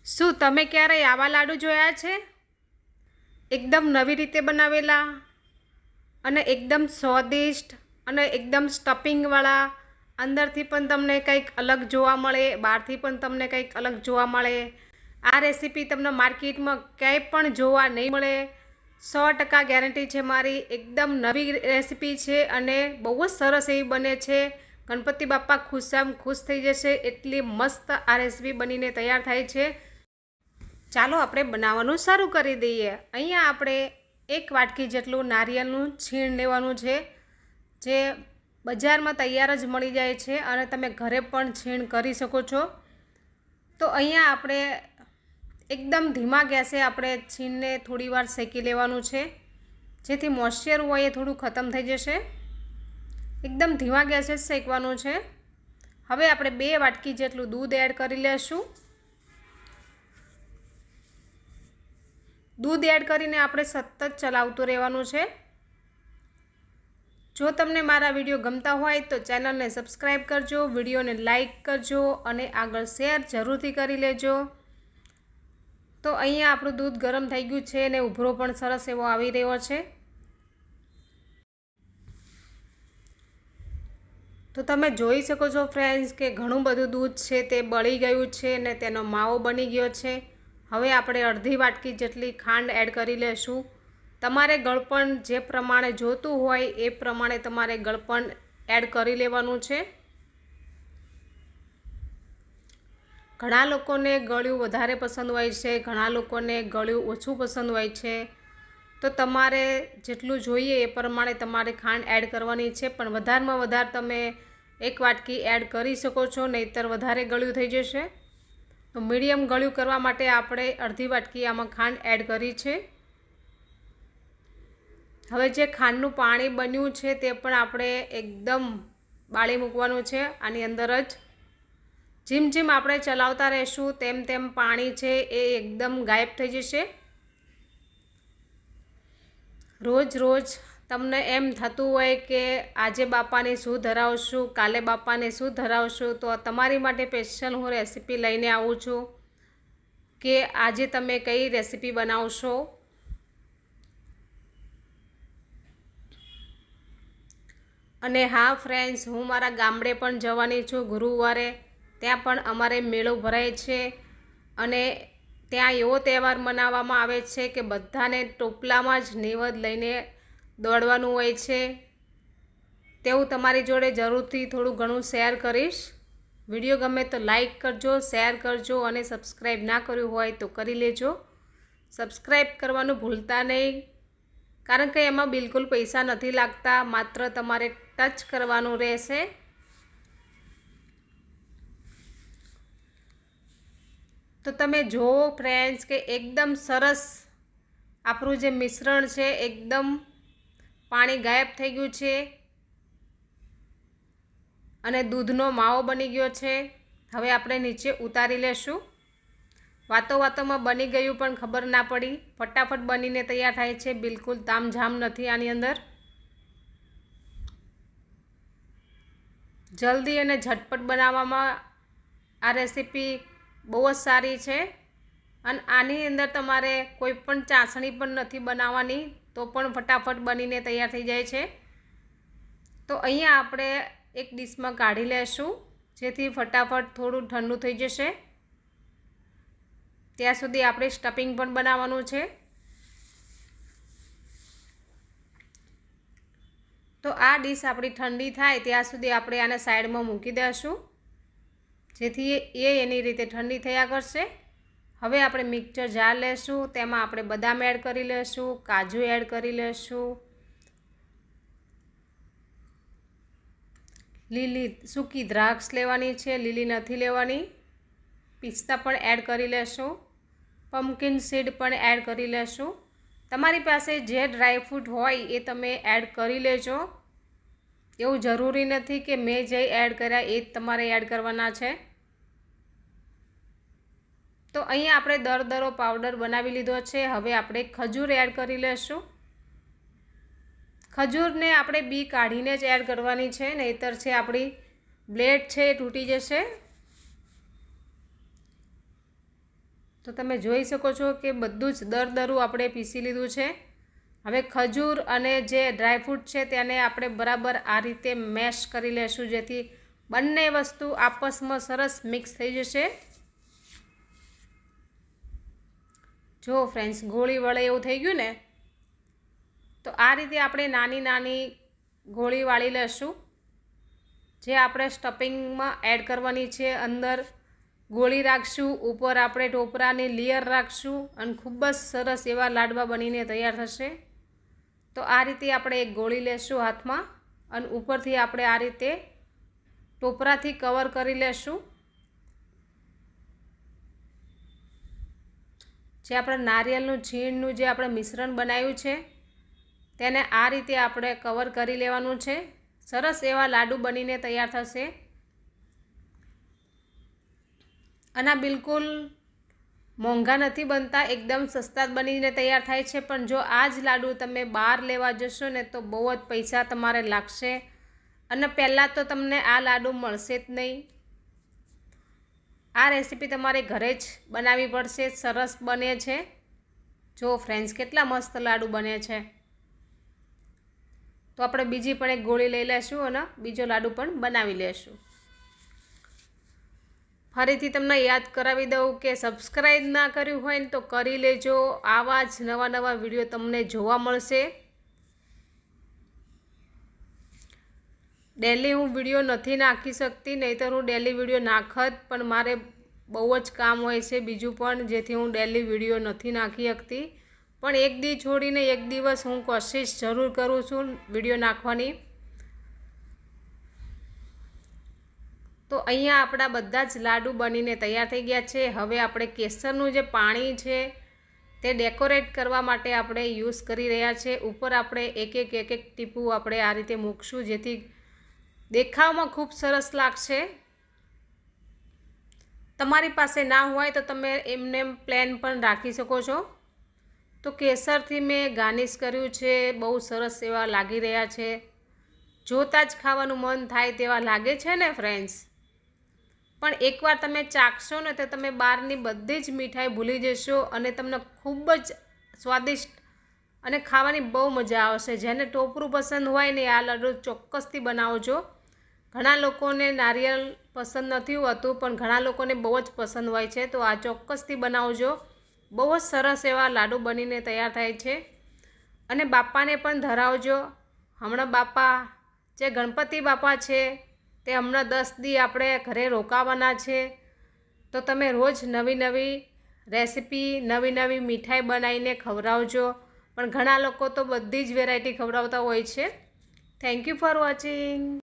શું તમે ક્યારેય આવા લાડુ જોયા છે? એકદમ નવી રીતે બનાવેલા અને એકદમ સ્વાદિષ્ટ અને એકદમ સ્ટફિંગવાળા. અંદરથી પણ તમને કંઈક અલગ જોવા મળે, બહારથી પણ તમને કંઈક અલગ જોવા મળે. આ રેસીપી તમને માર્કેટમાં ક્યાંય પણ જોવા નહીં મળે. 100% ગેરંટી છે મારી. એકદમ નવી રેસીપી છે અને બહુ જ સરસ એવી બને છે. ગણપતિ બાપ્પા ખુશામ ખુશ થઈ જશે એટલી મસ્ત આ રેસીપી બનીને તૈયાર થાય છે. ચાલો આપણે બનાવવાનું શરૂ કરી દઈએ. અહીંયા આપણે 1 વાટકી જેટલું નારિયેળનું છીણ લેવાનું છે, જે બજારમાં તૈયાર જ મળી જાય છે અને તમે ઘરે પણ છીણ કરી શકો છો. તો અહીંયા આપણે એકદમ ધીમા ગેસે આપણે છીણને થોડીવાર શેકી લેવાનું છે, જેથી મોઇશ્ચર હોય એ થોડું ખતમ થઈ જશે. એકદમ ધીમા ગેસે જ શેકવાનું છે. હવે આપણે 2 વાટકી જેટલું દૂધ એડ કરી લેશું. દૂધ એડ કરીને આપણે સતત ચલાવતું રહેવાનું છે. જો તમને મારા વિડીયો ગમતા હોય તો ચેનલને સબસ્ક્રાઈબ કરજો, વિડીયોને લાઈક કરજો અને આગળ શેર જરૂરથી કરી લેજો. તો અહીંયા આપણું દૂધ ગરમ થઈ ગયું છે અને ઉભરો પણ સરસ એવો આવી રહ્યો છે. તો તમે જોઈ શકો છો ફ્રેન્ડ્સ કે ઘણું બધું દૂધ છે તે બળી ગયું છે અને તેનો માવો બની ગયો છે. હવે આપણે અડધી વાટકી જેટલી ખાંડ એડ કરી લેશું. તમારે ગળપણ જે પ્રમાણે જોતું હોય એ પ્રમાણે તમારે ગળપણ એડ કરી લેવાનું છે. ઘણા લોકોને ગળ્યું વધારે પસંદ હોય છે, ઘણા લોકોને ગળ્યું ઓછું પસંદ હોય છે. તો તમારે જેટલું જોઈએ એ પ્રમાણે તમારે ખાંડ એડ કરવાની છે, પણ વધારેમાં વધારે તમે 1 વાટકી એડ કરી શકો છો, નહીંતર વધારે ગળ્યું થઈ જશે. તો મીડિયમ ગળ્યું કરવા માટે આપણે અડધી વાટકી આમાં ખાંડ એડ કરી છે. હવે જે ખાંડનું પાણી બન્યું છે તે પણ આપણે એકદમ બાળી મૂકવાનું છે. આની અંદર જ જેમ જેમ આપણે ચલાવતા રહીશું તેમ તેમ પાણી છે એ એકદમ ગાયબ થઈ જશે. રોજ રોજ તમને એમ થતું હોય કે આજે બાપાને શું ધરાવશું, કાલે બાપાને શું ધરાવશું, તો તમારી માટે સ્પેશિયલ હું રેસીપી લઈને આવું છું કે આજે તમે કઈ રેસીપી બનાવશો. અને હા ફ્રેન્ડ્સ, હું મારા ગામડે પણ જવાની છું ગુરુવારે. ત્યાં પણ અમારે મેળો ભરાય છે અને ત્યાં એવો તહેવાર મનાવવામાં આવે છે કે બધાને ટોપલામાં જ નૈવેદ્ય લઈને દોડવાનું હોય છે. તેવું તમારી જોડે જરૂરથી થોડું ઘણું શેર કરીશ. વિડીયો ગમે તો લાઈક કરજો, શેર કરજો અને સબસ્ક્રાઈબ ના કર્યું હોય તો કરી લેજો. સબસ્ક્રાઈબ કરવાનું ભૂલતા નહીં, કારણ કે એમાં બિલકુલ પૈસા નથી લાગતા, માત્ર તમારે ટચ કરવાનું રહેશે. તો તમે જુઓ ફ્રેન્ડ્સ કે એકદમ સરસ આપણું જે મિશ્રણ છે એકદમ પાણી ગાયબ થઈ ગયું છે અને દૂધનો માવો બની ગયો છે. હવે આપણે નીચે ઉતારી લેશું. વાતોમાં બની ગયું પણ ખબર ના પડી. ફટાફટ બનીને તૈયાર થાય છે, બિલકુલ તામઝામ નથી આની અંદર. જલ્દી અને ઝટપટ બનાવવામાં આ રેસીપી બહુ જ સારી છે અને આની અંદર તમારે કોઈ પણ ચાસણી પણ નથી બનાવવાની, તો પણ ફટાફટ બનીને તૈયાર થઈ જાય છે. તો અહીંયા આપણે એક ડીશમાં કાઢી લેશું, જેથી ફટાફટ થોડું ઠંડુ થઈ જશે. ત્યાં સુધી આપણે સ્ટફિંગ પણ બનાવવાનું છે. તો આ ડીશ આપણી ઠંડી થાય ત્યાં સુધી આપણે આને સાઈડમાં મૂકી દઈશું, જેથી એ એની રીતે ઠંડી થયા કરશે. હવે આપણે મિક્સર જાર લેશું, તેમાં આપણે બદામ એડ કરી લેશું, કાજુ એડ કરી લેશું, લીલી સૂકી દ્રાક્ષ લેવાની છે, લીલી નથી લેવાની. પિસ્તા પણ એડ કરી લેશું, પમ્પકિન સીડ પણ એડ કરી લેશું. તમારી પાસે જે ડ્રાયફ્રૂટ હોય એ તમે એડ કરી લેજો. એવું જરૂરી નથી કે મેં જે એડ કર્યા એ જ તમારે એડ કરવાના છે. તો અહીંયા આપણે દરદરો પાવડર બનાવી લીધો છે. હવે આપણે ખજૂર એડ કરી લેશું. ખજૂરને આપણે બી કાઢીને જ એડ કરવાની છે, નહીંતર છે આપણી બ્લેડ છે એ તૂટી જશે. તો તમે જોઈ શકો છો કે બધું જ દરદરું આપણે પીસી લીધું છે. હવે ખજૂર અને જે ડ્રાયફ્રૂટ છે તેને આપણે બરાબર આ રીતે મેશ કરી લેશું, જેથી બંને વસ્તુ આપસમાં સરસ મિક્સ થઈ જશે. જો ફ્રેન્ડ્સ, ગોળી વળે એવું થઈ ગયું ને, તો આ રીતે આપણે નાની નાની ગોળી વાળી લેશું, જે આપણે સ્ટફિંગમાં એડ કરવાની છે. અંદર ગોળી રાખશું, ઉપર આપણે ટોપરાની લેયર રાખશું અને ખૂબ જ સરસ એવા લાડવા બનીને તૈયાર થશે. તો આ રીતે આપણે એક ગોળી લેશું હાથમાં અને ઉપરથી આપણે આ રીતે ટોપરાથી કવર કરી લેશું. જે આપણે નારિયેળનું છીણનું જે આપણે મિશ્રણ બનાવ્યું છે તેને આ રીતે આપણે કવર કરી લેવાનું છે. સરસ એવા લાડુ બનીને તૈયાર થશે. અને બિલકુલ મોંઘા નથી બનતા, એકદમ સસ્તા જ બનીને તૈયાર થાય છે. પણ જો આ જ લાડુ તમે બહાર લેવા જશો ને તો બહુ જ પૈસા તમારે લાગશે અને પહેલાં તો તમને આ લાડુ મળશે જ નહીં. આ રેસીપી તમારે ઘરે જ બનાવવી પડશે. સરસ બને છે. જો ફ્રેન્ડ્સ, કેટલા મસ્ત લાડુ બને છે. તો આપણે બીજી પણ એક ગોળી લઈ લેશું અને બીજો લાડુ પણ બનાવી લેશું. ફરીથી તમને યાદ કરાવી દઉં કે સબસ્ક્રાઈબ ના કર્યું હોય ને તો કરી લેજો. આવા જ નવા નવા વિડીયો તમને જોવા મળશે. ડેલી હું વિડીયો નથી નાખી શકતી, નહીંતર હું ડેલી વિડીયો નાખત, પણ મારે બહુ જ કામ હોય છે બીજું પણ, જેથી હું ડેલી વિડીયો નથી નાખી શકતી. પણ એક દી છોડીને એક દિવસ હું કોશિશ જરૂર કરું છું વિડીયો નાખવાની. તો અહીંયા આપણા બધા જ લાડુ બનીને તૈયાર થઈ ગયા છે. હવે આપણે કેસરનું જે પાણી છે તે ડેકોરેટ કરવા માટે આપણે યુઝ કરી રહ્યા છે. ઉપર આપણે એક એક ટીપું આપણે આ રીતે મૂકશું, જેથી દેખાવમાં ખૂબ સરસ લાગશે. તમારી પાસે ના હોય તો તમે એમને પ્લેન પણ રાખી શકો છો. તો કેસરથી મેં ગાર્નિશ કર્યું છે. બહુ સરસ એવા લાગી રહ્યા છે. જોતાં જ ખાવાનું મન થાય તેવા લાગે છે ને ફ્રેન્ડ્સ. પણ એકવાર તમે ચાખશો ને તો તમે બહારની બધી જ મીઠાઈ ભૂલી જશો અને તમને ખૂબ જ સ્વાદિષ્ટ અને ખાવાની બહુ મજા આવશે. જેને ટોપરું પસંદ હોય ને આ લાડુ ચોક્કસથી બનાવજો. ઘણા લોકોને નારિયેળ પસંદ નથી હોતું, પણ ઘણા લોકોને બહુ જ પસંદ હોય છે. તો આ ચોક્કસથી બનાવજો. બહુ જ સરસ એવા લાડુ બનીને તૈયાર થાય છે. અને બાપાને પણ ધરાવજો. હમણાં બાપા જે ગણપતિ બાપા છે તે હમણાં 10 દી આપણે ઘરે રોકાવાના છે. તો તમે રોજ નવી નવી રેસીપી, નવી નવી મીઠાઈ બનાવીને ખવડાવજો. પણ ઘણા લોકો તો બધી જ વેરાયટી ખવડાવતા હોય છે. Thank you for watching.